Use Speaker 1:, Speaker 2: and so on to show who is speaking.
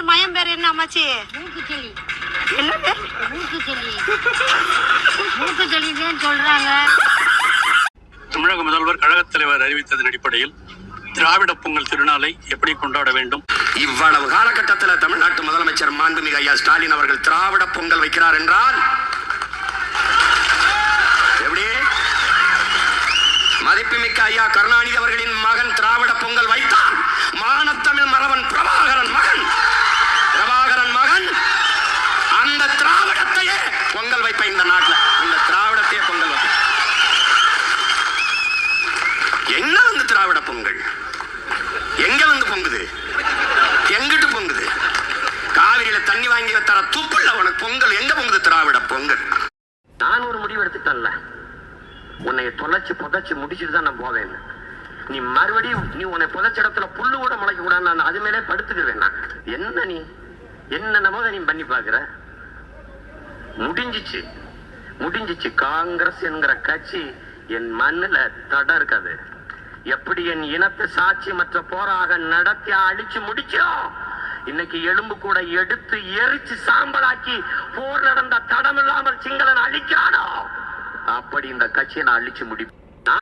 Speaker 1: பேர் மயம் பேர் என்ன அம்மாச்சி?
Speaker 2: மூக்குச்செல்லி.
Speaker 1: என்னது
Speaker 2: மூக்குச்செல்லி? மூக்குச்செல்லின்னு சொல்றாங்க.
Speaker 3: தமிழக முதல்வர் கழகத் தலைவர் அறிவித்ததன் அடிப்படையில் திராவிட பொங்கல் திருநாளை எப்படி கொண்டாட வேண்டும்?
Speaker 4: இவ்வளவு காலகட்டத்தில் தமிழ்நாட்டு முதலமைச்சர் மாண்புமிகு ஐயா ஸ்டாலின் அவர்கள் திராவிட பொங்கல் வைக்கிறார் என்றால் எப்படி? மதிப்புமிக்க ஐயா கருணாநிதி அவர்களின் மகன் திராவிட பொங்கல் வைத்தான். மானத்தமிழ் மறவன் பிரபாகரன் மகன் அந்த திராவிடத்தையே பொங்கல் வைப்ப இந்த நாட்டில், அந்த திராவிடத்தையே பொங்கல் வைப்ப. என்ன வந்து திராவிட பொங்கல் எங்க வந்து பொங்குது? எங்கிட்டு பொங்குது? காவிரியில தண்ணி வாங்கி தர துப்புள்ள உனக்கு பொங்கல் எங்க பொங்குது? திராவிட பொங்கல். நான் ஒரு முடிவு எடுத்துட்டேன்ல, உன்னை தொலைச்சு புதைச்சு முடிச்சுட்டு தான் நான் போவேன். நீ மறுபடியும் உன்னை புதைச்ச இடத்துல புல்லு கூட முளைக்க கூடாது, நான் அது மேலே படுத்துக்குவேன். நான் என்ன நீ என்னென்னமோ நீ பண்ணி பாக்குற? முடிஞ்சிச்சு. காங்கிரஸ் என்கிற கட்சி என் மண்ணுல தடம் இருக்காது. எப்படி என் இனத்தை சாட்சி மற்ற போராக நடத்தி அழிச்சு முடிச்சோம், இன்னைக்கு எலும்பு கூட எடுத்து எரிச்சு சாம்பலாக்கி போர் நடந்த தடம் இல்லாமல் சிங்களன் அழிக்கிறானோ, அப்படி இந்த கட்சியை நான் அழிச்சு முடிப்பேன்.